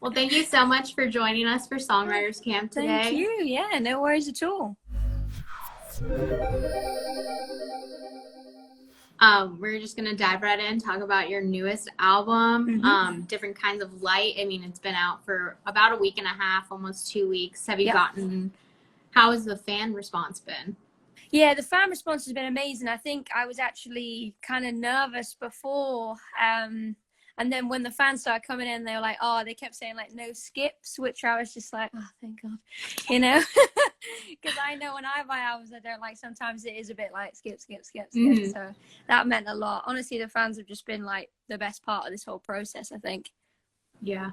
Well, thank you so much for joining us for Songwriters Camp today. Thank you. Yeah, no worries at all. We're just gonna dive right in, talk about your newest album, Different Kinds of Light. I mean, it's been out for about a week and a half, almost 2 weeks. How has the fan response been? Yeah, the fan response has been amazing. I think I was actually kind of nervous before. And then when the fans started coming in, they were like, oh, they kept saying like no skips, which I was just like, oh, thank God, you know, because I know when I buy albums, I don't like, sometimes it is a bit like skip. So that meant a lot. Honestly, the fans have just been like the best part of this whole process, I think. Yeah.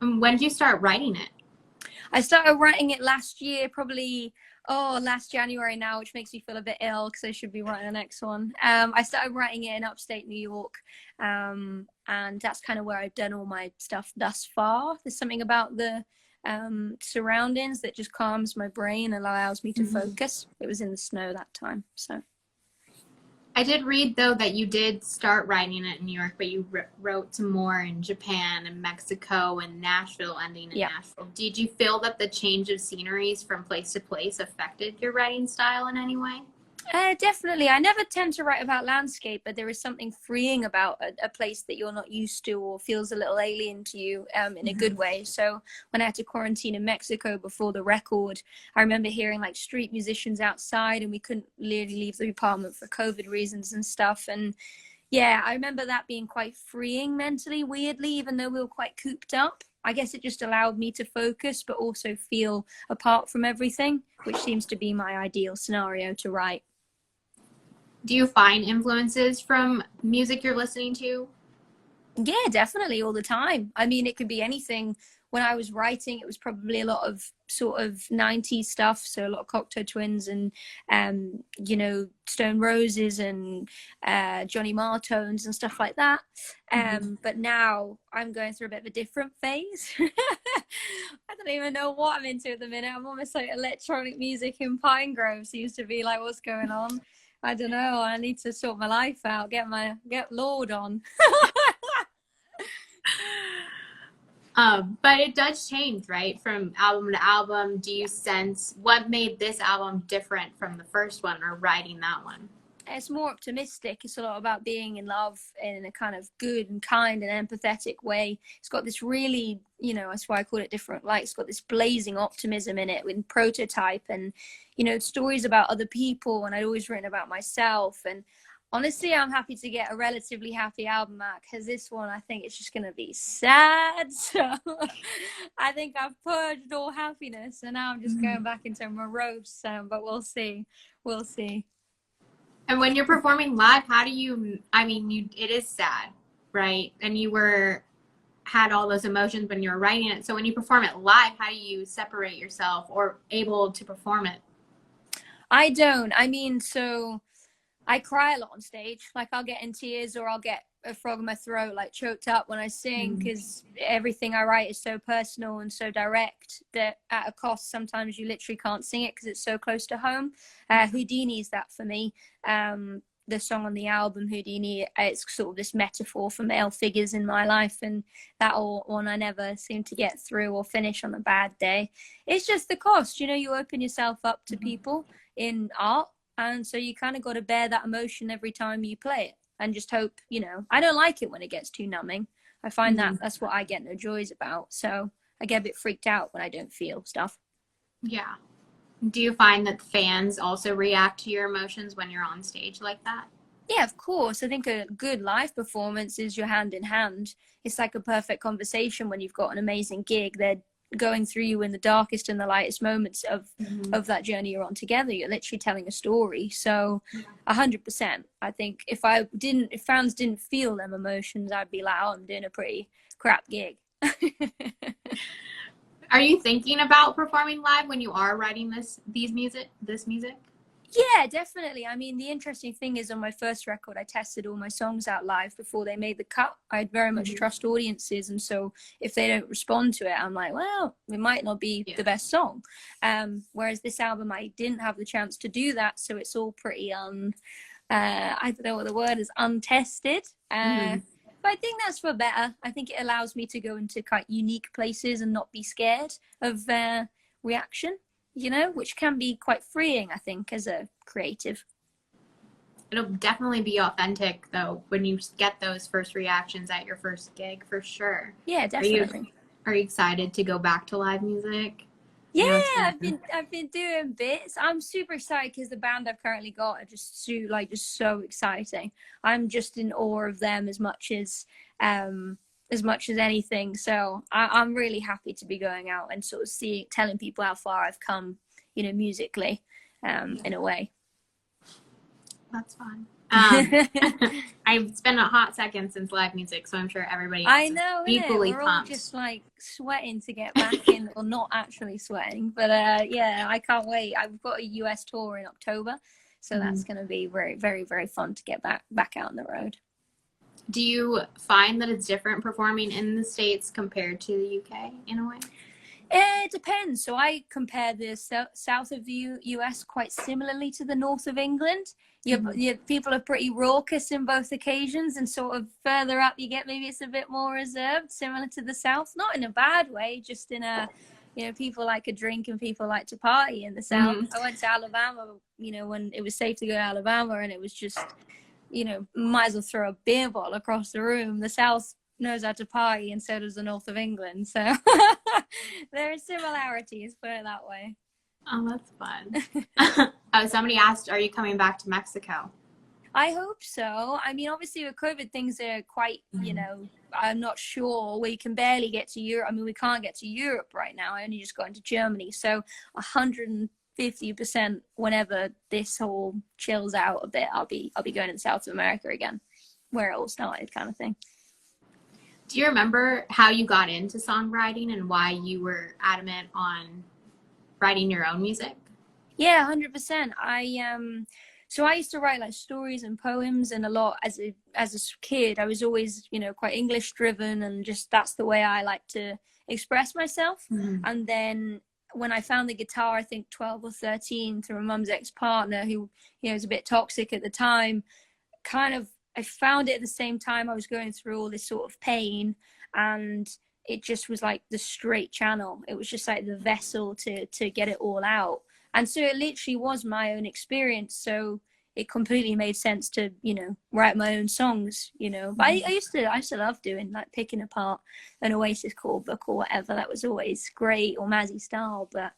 When did you start writing it? I started writing it last year, probably last January now, which makes me feel a bit ill because I should be writing the next one. I started writing it in upstate New York, and that's kind of where I've done all my stuff thus far. There's something about the surroundings that just calms my brain and allows me to focus. It was in the snow that time, so. I did read, though, that you did start writing it in New York, but you wrote some more in Japan and Mexico and Nashville, ending in Nashville. Did you feel that the change of sceneries from place to place affected your writing style in any way? Definitely. I never tend to write about landscape, but there is something freeing about a place that you're not used to or feels a little alien to you in a good way. So when I had to quarantine in Mexico before the record, I remember hearing like street musicians outside, and we couldn't really leave the apartment for COVID reasons and stuff. And yeah, I remember that being quite freeing mentally, weirdly, even though we were quite cooped up. I guess it just allowed me to focus, but also feel apart from everything, which seems to be my ideal scenario to write. Do you find influences from music you're listening to? Yeah, definitely, all the time. I mean, it could be anything. When I was writing, it was probably a lot of sort of 90s stuff, so a lot of Cocteau Twins and you know, Stone Roses and Johnny Marr tones and stuff like that. But now I'm going through a bit of a different phase. I don't even know what I'm into at the minute. I'm almost like electronic music in Pine Grove seems to be like what's going on. I don't know. I need to sort my life out, get Lord on. But it does change, right? From album to album. Do you sense what made this album different from the first one or writing that one? It's more optimistic. It's a lot about being in love in a kind of good and kind and empathetic way. It's got this really, you know, that's why I call it Different Light. It's got this blazing optimism in it with Prototype and, you know, stories about other people. And I'd always written about myself. And honestly, I'm happy to get a relatively happy album out, because this one, I think it's just going to be sad. So I think I've purged all happiness and now I'm just going back into morose. But we'll see. We'll see. And when you're performing live, how do you, I mean, it is sad, right? And you had all those emotions when you were writing it. So when you perform it live, how do you separate yourself or able to perform it? I don't. I mean, so I cry a lot on stage. Like I'll get in tears or I'll get a frog in my throat, like choked up when I sing, because everything I write is so personal and so direct that at a cost, sometimes you literally can't sing it because it's so close to home. Houdini's that for me. The song on the album, Houdini, it's sort of this metaphor for male figures in my life, and that one I never seem to get through or finish on a bad day. It's just the cost, you know, you open yourself up to people in art, and so you kind of got to bear that emotion every time you play it and just hope, you know, I don't like it when it gets too numbing. I find that's what I get no joys about. So I get a bit freaked out when I don't feel stuff. Yeah. Do you find that fans also react to your emotions when you're on stage like that? Yeah, of course. I think a good live performance is your hand in hand. It's like a perfect conversation when you've got an amazing gig. They're going through you in the darkest and the lightest moments of that journey you're on together. You're literally telling a story. So 100%. I think if fans didn't feel them emotions, I'd be like, oh, I'm doing a pretty crap gig. Are you thinking about performing live when you are writing this music? Yeah, definitely. I mean, the interesting thing is on my first record, I tested all my songs out live before they made the cut. I very much trust audiences. And so if they don't respond to it, I'm like, well, it might not be the best song. Whereas this album, I didn't have the chance to do that. So it's all pretty I don't know what the word is, untested. But But I think that's for better. I think it allows me to go into quite unique places and not be scared of reaction, you know, which can be quite freeing, I think, as a creative. It'll definitely be authentic, though, when you get those first reactions at your first gig, for sure. Yeah, definitely. Are you excited to go back to live music? Yeah, I've been doing bits. I'm super excited because the band I've currently got are just so exciting. I'm just in awe of them as much as anything. So I'm really happy to be going out and sort of telling people how far I've come, you know, musically, in a way. That's fun. I've spent a hot second since live music, so I'm sure everybody else I know, equally we're pumped. all just like sweating to get back in, or not actually sweating, but yeah, I can't wait. I've got a US tour in October, so that's going to be very, very, very fun to get back out on the road. Do you find that it's different performing in the States compared to the UK in a way? It depends. So I compare the south of the US quite similarly to the north of England. People are pretty raucous in both occasions, and sort of further up you get, maybe it's a bit more reserved, similar to the south. Not in a bad way, just in a, you know, people like a drink and people like to party in the south. I went to Alabama, you know, when it was safe to go to Alabama, and it was just, you know, might as well throw a beer bottle across the room. The south knows how to party, and so does the north of England, so there are similarities, put it that way. Oh, that's fun. Oh, somebody asked, are you coming back to Mexico? I hope so. I mean, obviously with COVID, things are quite, you know, I'm not sure. We can barely get to Europe. I mean, we can't get to Europe right now. I only just got into Germany, so 150% whenever this all chills out a bit, I'll be going to South America again, where it all started, kind of thing. Do you remember how you got into songwriting and why you were adamant on writing your own music? Yeah, 100%. So I used to write like stories and poems, and a lot as a kid. I was always, you know, quite English driven, and just that's the way I like to express myself. And then when I found the guitar, I think 12 or 13, through my mum's ex-partner, who, you know, was a bit toxic at the time, I found it at the same time I was going through all this sort of pain, and it just was like the straight channel. It was just like the vessel to get it all out. And so it literally was my own experience. So it completely made sense to, you know, write my own songs, you know. But I used to love doing, like, picking apart an Oasis chord book or whatever. That was always great, or Mazzy style. But,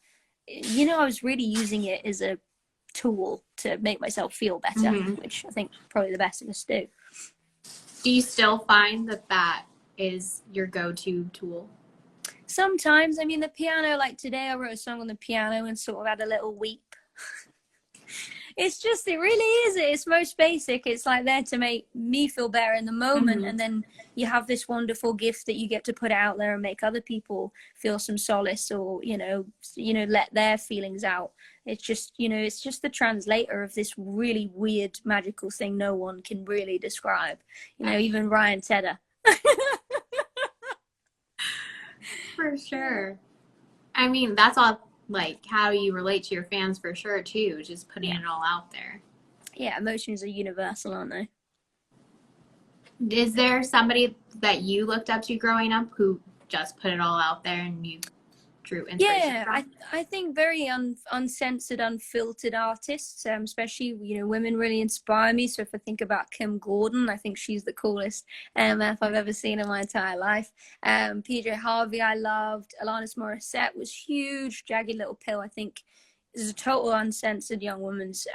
you know, I was really using it as a tool to make myself feel better, which I think probably the best of us do. Do you still find that is your go-to tool? Sometimes. I mean, the piano, like today I wrote a song on the piano and sort of had a little weep. It really is. It's most basic. It's like there to make me feel better in the moment. And then you have this wonderful gift that you get to put out there and make other people feel some solace, or, you know, let their feelings out. It's just, you know, it's just the translator of this really weird, magical thing no one can really describe. You know, even Ryan Tedder. For sure. I mean, that's all, like, how you relate to your fans, for sure, too, just putting it all out there. Yeah, emotions are universal, aren't they? Is there somebody that you looked up to growing up who just put it all out there and you drew inspiration from? I think very uncensored, unfiltered artists, especially, you know, women really inspire me. So if I think about Kim Gordon, I think she's the coolest MF I've ever seen in my entire life. PJ Harvey I loved. Alanis Morissette was huge. Jagged Little Pill, I think, is a total uncensored young woman's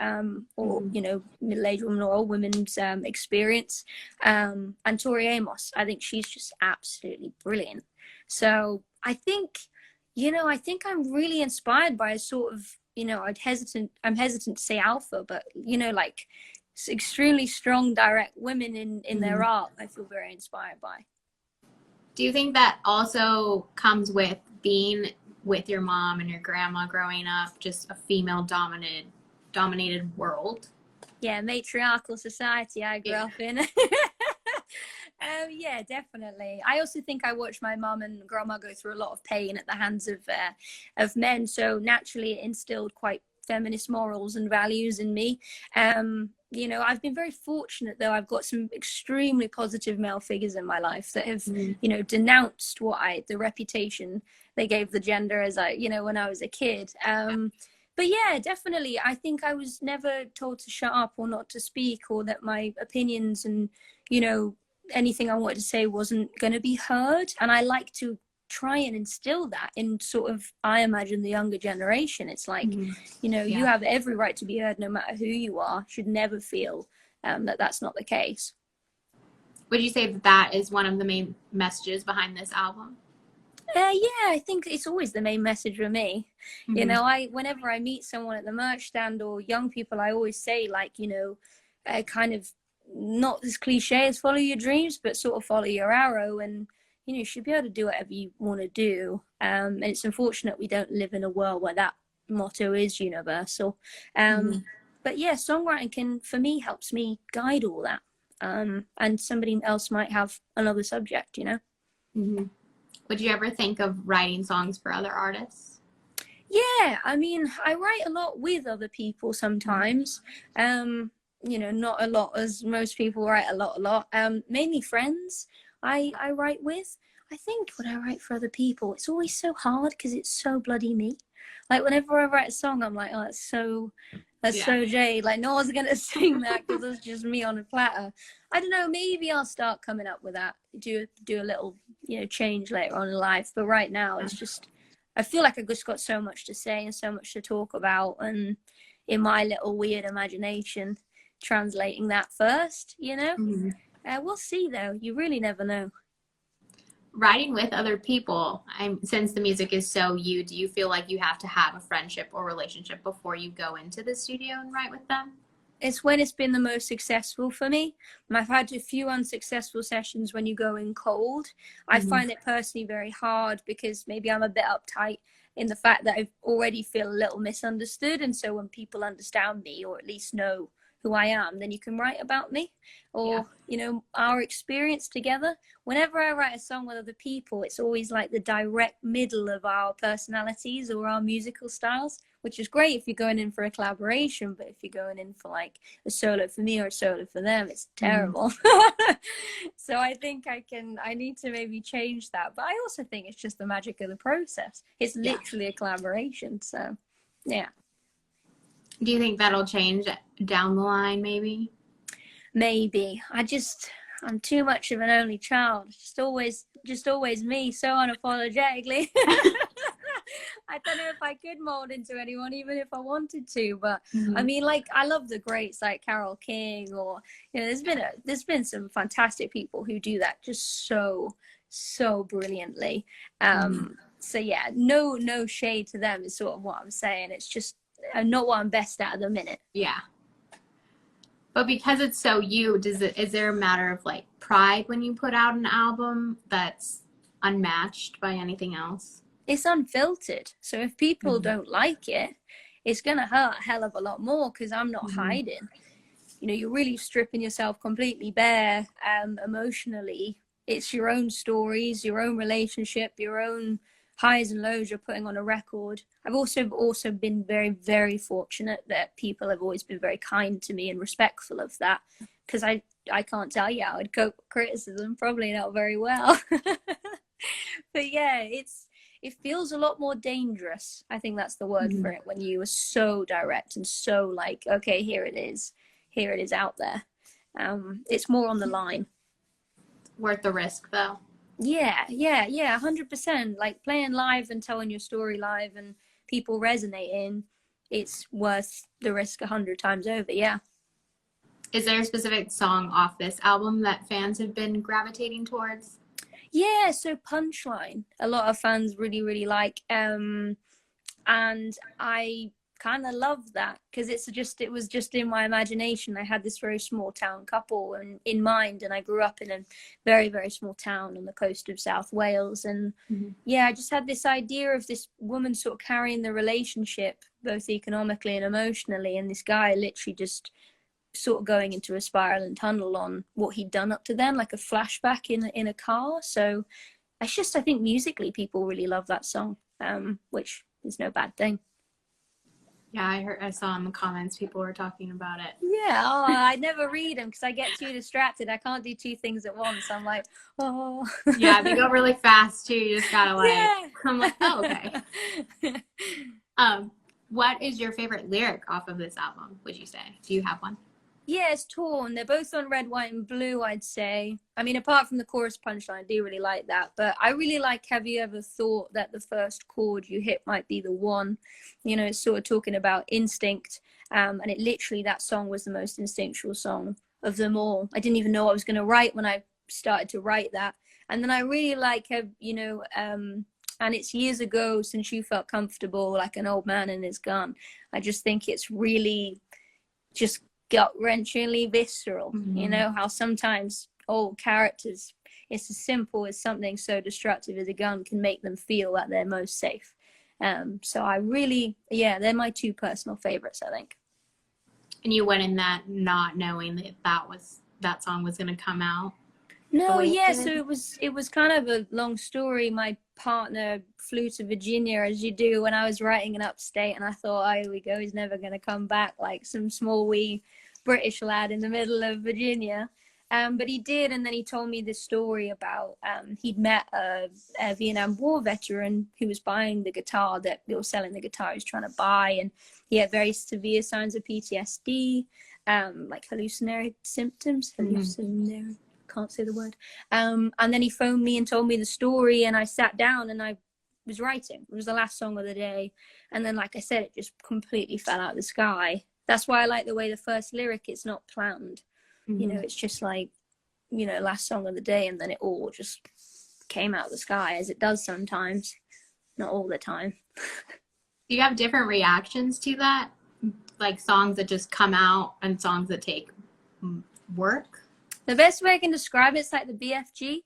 or, you know, middle-aged woman or old women's experience. And Tori Amos, I think she's just absolutely brilliant. So I think, you know, I think I'm really inspired by a sort of, you know, I'm hesitant to say alpha, but, you know, like extremely strong, direct women in their art, I feel very inspired by. Do you think that also comes with being with your mom and your grandma growing up, just a female dominated world? Yeah, matriarchal society I grew up in. Yeah, definitely. I also think I watched my mum and grandma go through a lot of pain at the hands of men, so naturally it instilled quite feminist morals and values in me. You know, I've been very fortunate, though. I've got some extremely positive male figures in my life that have, you know, denounced the reputation they gave the gender as when I was a kid. But yeah, definitely, I think I was never told to shut up or not to speak, or that my opinions and, you know, anything I wanted to say wasn't going to be heard. And I like to try and instill that in sort of, I imagine, the younger generation. It's like, you know, you have every right to be heard no matter who you are. Should never feel that that's not the case. Would you say that that is one of the main messages behind this album? Yeah, I think it's always the main message for me. You know, whenever I meet someone at the merch stand or young people, I always say, like, you know, kind of not as cliche as follow your dreams, but sort of follow your arrow, and you know, you should be able to do whatever you want to do. And it's unfortunate we don't live in a world where that motto is universal. But yeah, songwriting can, for me, helps me guide all that. And somebody else might have another subject, you know. Would you ever think of writing songs for other artists? Yeah, I mean, I write a lot with other people sometimes. You know, not a lot as most people write a lot. Mainly friends I write with. I think when I write for other people, it's always so hard because it's so bloody me. Like whenever I write a song, I'm like, oh, that's so Jade. Like no one's gonna sing that because it's just me on a platter. I don't know. Maybe I'll start coming up with that. Do a little, you know, change later on in life. But right now, it's just, I feel like I've just got so much to say and so much to talk about, and in my little weird imagination, translating that first, you know. We'll see though. You really never know. Writing with other people, since the music is so you, do you feel like you have to have a friendship or relationship before you go into the studio and write with them? It's when it's been the most successful for me. And I've had a few unsuccessful sessions when you go in cold. I find it personally very hard because maybe I'm a bit uptight in the fact that I already feel a little misunderstood. And so when people understand me, or at least know who I am, then you can write about me or, you know, our experience together. Whenever I write a song with other people, it's always like the direct middle of our personalities or our musical styles, which is great if you're going in for a collaboration, but if you're going in for like a solo for me or a solo for them, it's terrible. So I think I need to maybe change that. But I also think it's just the magic of the process. It's literally a collaboration. So yeah. Do you think that'll change down the line, maybe? Maybe. I'm too much of an only child. Just always me, so unapologetically. I don't know if I could mold into anyone, even if I wanted to. But I mean, like, I love the greats like Carole King, or you know, there's been some fantastic people who do that just so brilliantly. So yeah, no shade to them is sort of what I'm saying. It's just not what I'm best at the minute. Yeah. But because it's so you, is there a matter of like pride when you put out an album that's unmatched by anything else? It's unfiltered. So if people don't like it, it's going to hurt a hell of a lot more because I'm not hiding. You know, you're really stripping yourself completely bare emotionally. It's your own stories, your own relationship, your own highs and lows you're putting on a record. I've also been very, very fortunate that people have always been very kind to me and respectful of that, because I can't tell you how I'd cope with criticism, probably not very well. But yeah, it feels a lot more dangerous. I think that's the word for it, when you are so direct and so like, okay, here it is out there. It's more on the line. Worth the risk though. Yeah, 100%. Like playing live and telling your story live and people resonating, it's worth the risk 100 times over. Yeah. Is there a specific song off this album that fans have been gravitating towards? Yeah, so Punchline, a lot of fans really, really like, and I kind of love that because it was just in my imagination. I had this very small town couple in mind, and I grew up in a very, very small town on the coast of South Wales, and I just had this idea of this woman sort of carrying the relationship both economically and emotionally, and this guy literally just sort of going into a spiral and tunnel on what he'd done up to then, like a flashback in a car. So I think musically people really love that song, which is no bad thing. Yeah, I saw in the comments people were talking about it. Yeah, oh, I never read them because I get too distracted. I can't do two things at once. I'm like, oh. Yeah, they go really fast too. You just gotta like, Yeah. I'm like, oh, okay. What is your favorite lyric off of this album, would you say? Do you have one? Yeah, it's Torn. They're both on Red, White, and Blue, I'd say. I mean, apart from the chorus punchline, I do really like that. But I really like Have You Ever Thought That the First Chord You Hit Might Be the One? You know, it's sort of talking about instinct. And it literally, that song was the most instinctual song of them all. I didn't even know what I was going to write when I started to write that. And then I really like, you know, and it's years ago since you felt comfortable like an old man and his gun. I just think it's really just gut-wrenchingly visceral. Mm-hmm. You know how sometimes old characters, it's as simple as something so destructive as a gun can make them feel that they're most safe. So I really, yeah, they're my two personal favorites, I think. And you went in that not knowing that song was going to come out? No, yeah, so it was kind of a long story. My partner flew to Virginia, as you do, when I was writing in Upstate, and I thought, oh, here we go, he's never going to come back, like some small wee British lad in the middle of Virginia. But he did, and then he told me this story about he'd met a Vietnam War veteran who was buying the guitar that they were selling the guitar he was trying to buy, and he had very severe signs of PTSD, like hallucinatory symptoms, hallucinatory. Can't say the word. And then he phoned me and told me the story, and I sat down and I was writing. It was the last song of the day, and then, like I said, it just completely fell out of the sky. That's why I like the way the first lyric, it's not planned. You know, it's just like, you know, last song of the day, and then it all just came out of the sky, as it does sometimes, not all the time. Do you have different reactions to that, like songs that just come out and songs that take work? The best way I can describe it's like the BFG,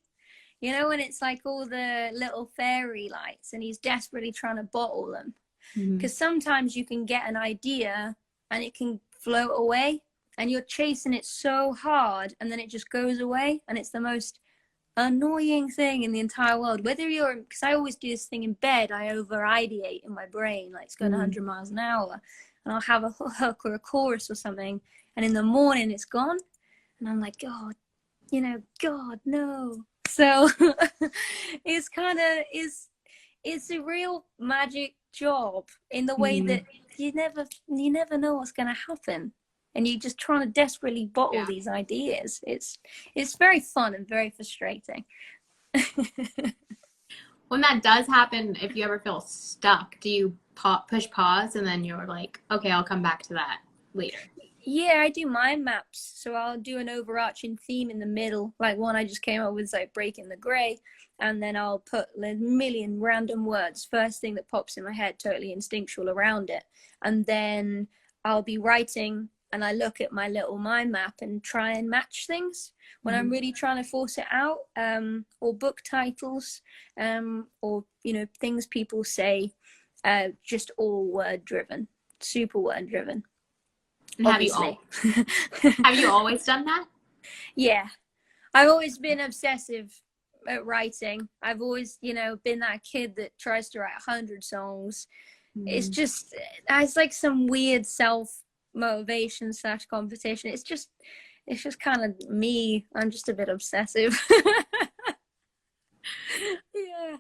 you know, when it's like all the little fairy lights and he's desperately trying to bottle them. Because sometimes you can get an idea and it can float away and you're chasing it so hard and then it just goes away, and it's the most annoying thing in the entire world. Whether you're, because I always do this thing in bed, I over ideate in my brain, like it's going 100 miles an hour, and I'll have a hook or a chorus or something, and in the morning it's gone. And I'm like, God, you know, God, no. So it's kind of, it's a real magic job in the way that you never know what's going to happen. And you're just trying to desperately bottle these ideas. It's very fun and very frustrating. When that does happen, if you ever feel stuck, do you push pause and then you're like, okay, I'll come back to that later? Yeah, I do mind maps. So I'll do an overarching theme in the middle. Like one I just came up with, like Breaking the Grey. And then I'll put a million random words, first thing that pops in my head, totally instinctual around it. And then I'll be writing and I look at my little mind map and try and match things when I'm really trying to force it out, or book titles, or, you know, things people say, just all word driven, super word driven. Have you always done that? Yeah. I've always been obsessive at writing. I've always, you know, been that kid that tries to write 100 songs. It's just, it's like some weird self-motivation / competition. It's just kind of me. I'm just a bit obsessive. Yeah.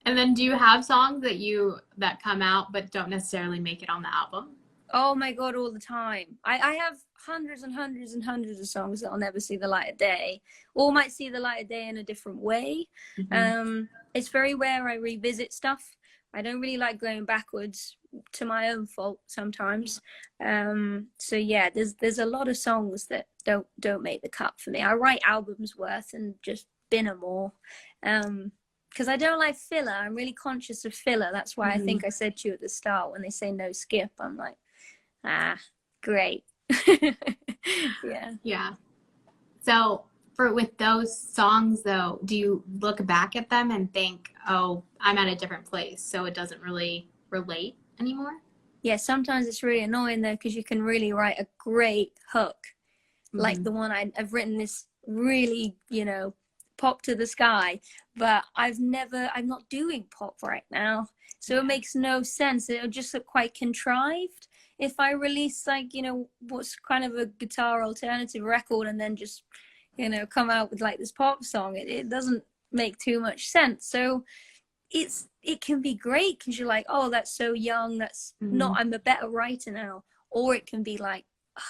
And then do you have songs that come out but don't necessarily make it on the album? Oh my God, all the time. I have hundreds and hundreds and hundreds of songs that will never see the light of day, or might see the light of day in a different way. It's very rare I revisit stuff. I don't really like going backwards, to my own fault sometimes. So yeah, there's a lot of songs that don't make the cut for me. I write albums worth and just bin them all. Because I don't like filler. I'm really conscious of filler. That's why I think I said to you at the start, when they say no skip, I'm like, great. Yeah. So with those songs though, do you look back at them and think, oh, I'm at a different place, so it doesn't really relate anymore? Yeah, sometimes it's really annoying though, because you can really write a great hook, like the one I've written, this really, you know, pop to the sky, but I'm not doing pop right now, so it makes no sense. It'll just look quite contrived. if I release like, you know, what's kind of a guitar alternative record and then just, you know, come out with like this pop song, it doesn't make too much sense. So it can be great because you're like, oh, that's so young, that's not, I'm a better writer now. Or it can be like, oh,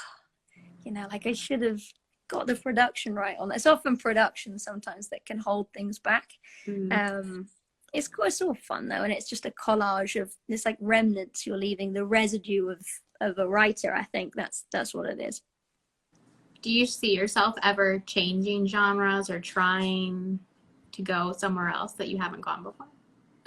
you know, like I should have got the production right on. It's often production sometimes that can hold things back. It's all fun though, and it's just a collage of this like remnants you're leaving, the residue of a writer. I think that's what it is. Do you see yourself ever changing genres or trying to go somewhere else that you haven't gone before?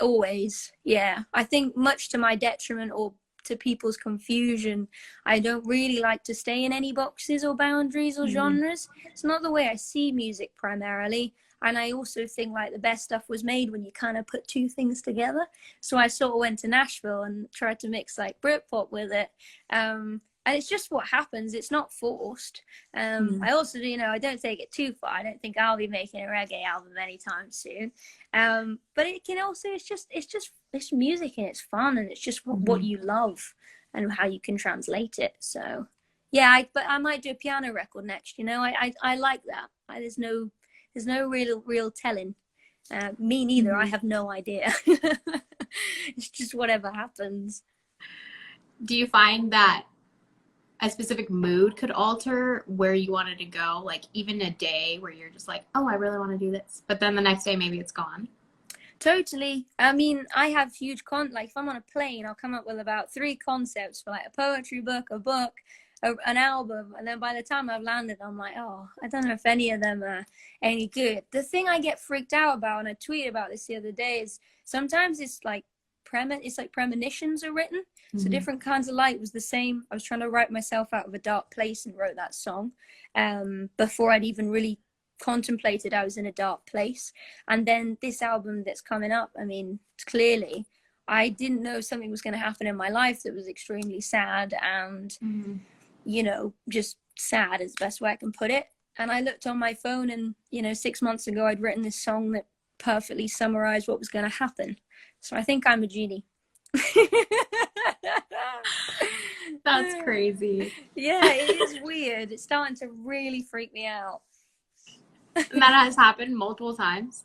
Always, yeah. I think much to my detriment or to people's confusion, I don't really like to stay in any boxes or boundaries or genres. It's not the way I see music primarily. And I also think like the best stuff was made when you kind of put two things together. So I sort of went to Nashville and tried to mix like Britpop with it. And it's just what happens. It's not forced. I also, you know, I don't take it too far. I don't think I'll be making a reggae album anytime soon. But it can also, it's music and it's fun and it's just what you love and how you can translate it. So yeah, but I might do a piano record next. You know, I like that. There's no real telling. Me neither. I have no idea. It's just whatever happens. Do you find that a specific mood could alter where you wanted to go? Like even a day where you're just like, oh, I really want to do this, but then the next day maybe it's gone. Totally. I mean, I have huge like if I'm on a plane, I'll come up with about 3 concepts for like a poetry book, a book, an album, and then by the time I've landed, I'm like, oh, I don't know if any of them are any good. The thing I get freaked out about, and I tweeted about this the other day, is sometimes it's like premonitions are written. So Different Kinds of Light was the same. I was trying to write myself out of a dark place and wrote that song before I'd even really contemplated I was in a dark place. And then this album that's coming up, I mean, clearly I didn't know something was going to happen in my life that was extremely sad and you know, just sad is the best way I can put it. And I looked on my phone and, you know, 6 months ago I'd written this song that perfectly summarized what was going to happen. So I think I'm a genie. That's crazy. Yeah, it is weird. It's starting to really freak me out. And that has happened multiple times.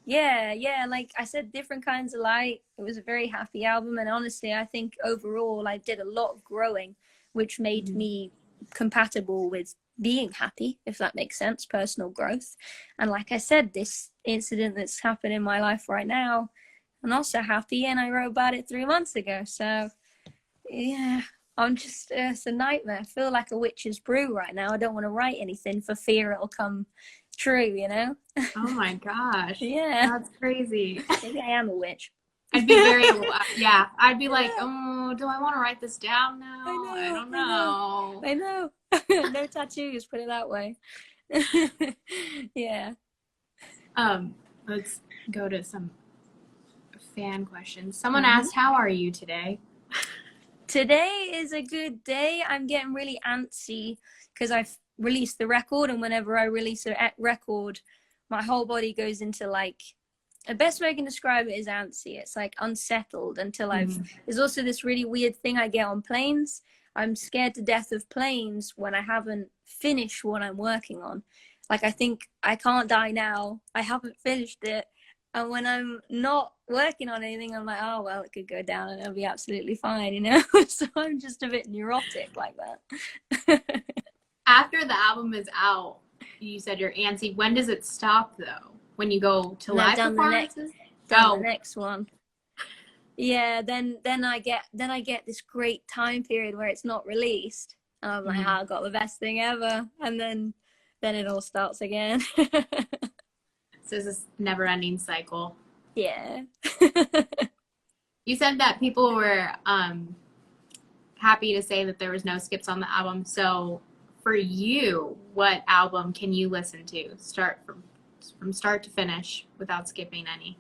Yeah, like I said, Different Kinds of Light, it was a very happy album, and honestly I think overall I did a lot of growing, which made me compatible with being happy, if that makes sense, personal growth. And like I said, this incident that's happened in my life right now, I'm also happy, and I wrote about it 3 months ago. So yeah, I'm just, it's a nightmare. I feel like a witch's brew right now. I don't want to write anything for fear it'll come true, you know? Oh my gosh. Yeah. That's crazy. Maybe I am a witch. I'd be very, yeah, I'd be like, oh, do I want to write this down now? I don't know. I know. No tattoos, put it that way. Yeah. Let's go to some fan questions. Someone asked, how are you today? Today is a good day. I'm getting really antsy because I've released the record, and whenever I release a record, my whole body goes into like, the best way I can describe it is antsy. It's like unsettled until there's also this really weird thing I get on planes. I'm scared to death of planes when I haven't finished what I'm working on. Like I think I can't die now. I haven't finished it. And when I'm not working on anything, I'm like, oh, well, it could go down and it'll be absolutely fine, you know? So I'm just a bit neurotic like that. After the album is out, you said you're antsy. When does it stop, though? When you go to live performances? The next one. Yeah, then I get this great time period where it's not released. And I'm like, I got the best thing ever. And then it all starts again. So it's this never-ending cycle. Yeah. You said that people were happy to say that there was no skips on the album. So for you, what album can you listen to start from start to finish without skipping any?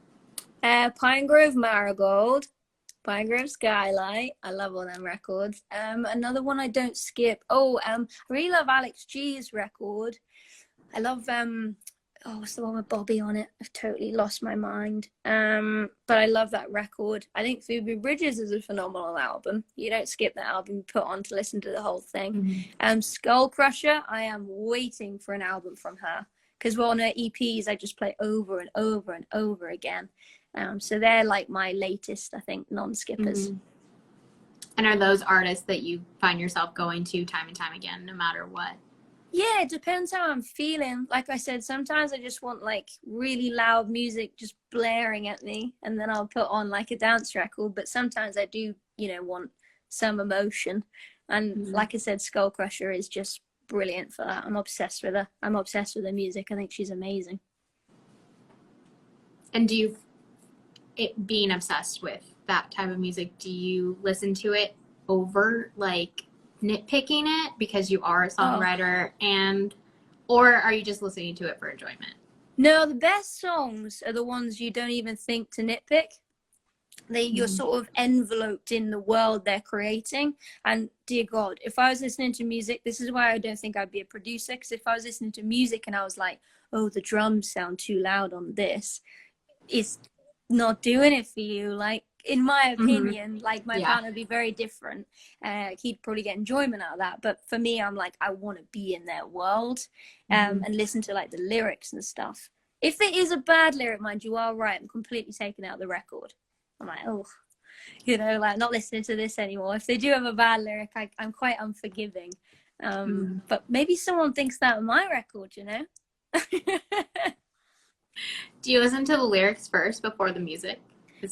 Pine Grove Marigold, Pine Grove Skylight. I love all them records. Another one I don't skip. I really love Alex G's record. I love oh, what's the one with Bobby on it? I've totally lost my mind. But I love that record. I think Phoebe Bridgers is a phenomenal album. You don't skip that album, you put on to listen to the whole thing. Skull Crusher, I am waiting for an album from her, because on her EPs I just play over and over and over again. So they're like my latest, I think, non-skippers. And are those artists that you find yourself going to time and time again, no matter what? Yeah, it depends how I'm feeling. Like I said, sometimes I just want like really loud music just blaring at me, and then I'll put on like a dance record. But sometimes I do, want some emotion. And like I said, Skull Crusher is just brilliant for that. I'm obsessed with her. I'm obsessed with her music. I think she's amazing. And being obsessed with that type of music, do you listen to it over like nitpicking it because you are a songwriter, or are you just listening to it for enjoyment? No, the best songs are the ones you don't even think to nitpick. You're sort of enveloped in the world they're creating. And dear God, if I was listening to music, this is why I don't think I'd be a producer, because if I was listening to music and I was like, oh, the drums sound too loud on this, it's not doing it for you. Like, in my opinion, like my partner would be very different. He'd probably get enjoyment out of that. But for me, I'm like, I want to be in their world and listen to like the lyrics and stuff. If it is a bad lyric, mind you are right, I'm completely taking out the record. I'm like, oh, like not listening to this anymore. If they do have a bad lyric, I'm quite unforgiving. But maybe someone thinks that of my record, Do you listen to the lyrics first before the music?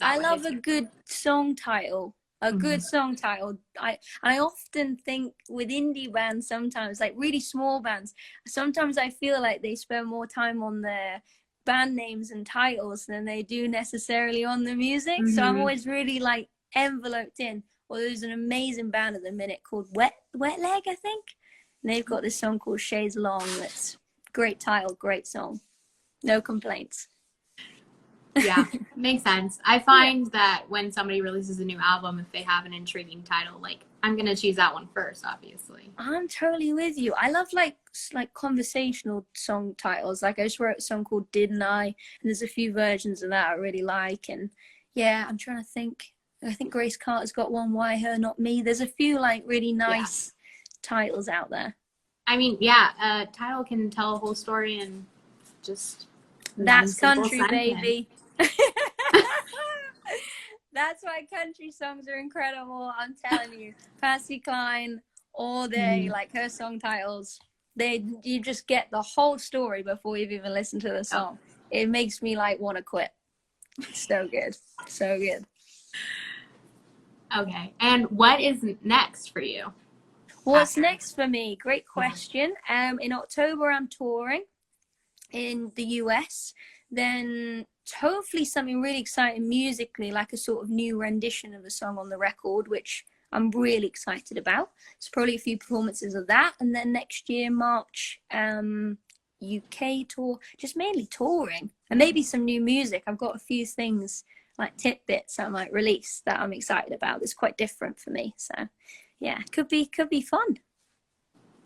I love a good song title. A good song title. I often think with indie bands sometimes, like really small bands, sometimes I feel like they spend more time on their band names and titles than they do necessarily on the music. So I'm always really like enveloped in. Well, there's an amazing band at the minute called Wet Leg, I think. And they've got this song called Jade Long. That's great title, great song. No complaints. Yeah, makes sense. I find that when somebody releases a new album, if they have an intriguing title, like I'm going to choose that one first, obviously. I'm totally with you. I love like conversational song titles. Like I just wrote a song called Didn't I? And there's a few versions of that I really like. And yeah, I'm trying to think. I think Grace Carter's got one, Why Her Not Me. There's a few like really nice titles out there. I mean, yeah, a title can tell a whole story and just... That's country, baby. That's why country songs are incredible. I'm telling you, Patsy Cline all day, like her song titles, you just get the whole story before you've even listened to the song. It makes me like want to quit. So good, so good. Okay, and what is next for you? What's next for me? Great question. In October I'm touring in the US, then hopefully something really exciting musically, like a sort of new rendition of the song on the record, which I'm really excited about. So probably a few performances of that, and then next year March UK tour, just mainly touring, and maybe some new music. I've got a few things like tidbits I might release that I'm excited about. It's quite different for me, so yeah, could be fun.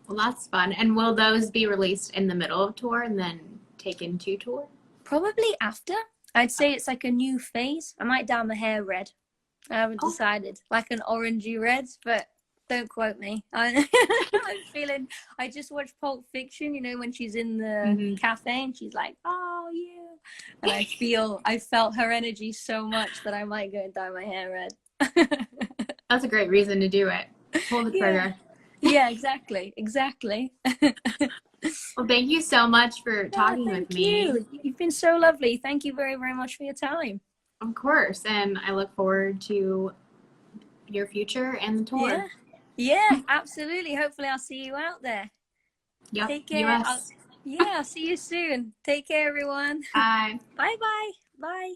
Well, that's fun. And will those be released in the middle of tour and then taken to tour? Probably after. I'd say it's like a new phase. I might dye my hair red. I haven't decided. Like an orangey red, but don't quote me. I'm feeling... I just watched Pulp Fiction, when she's in the cafe and she's like, oh, yeah. And I felt her energy so much that I might go and dye my hair red. That's a great reason to do it. Pull the trigger. Yeah, exactly. Well, thank you so much for talking with me. You've been so lovely. Thank you very, very much for your time. Of course. And I look forward to your future and the tour. Yeah, absolutely. Hopefully I'll see you out there. Yep. Take care. I'll see you soon. Take care, everyone. Bye. Bye-bye. Bye.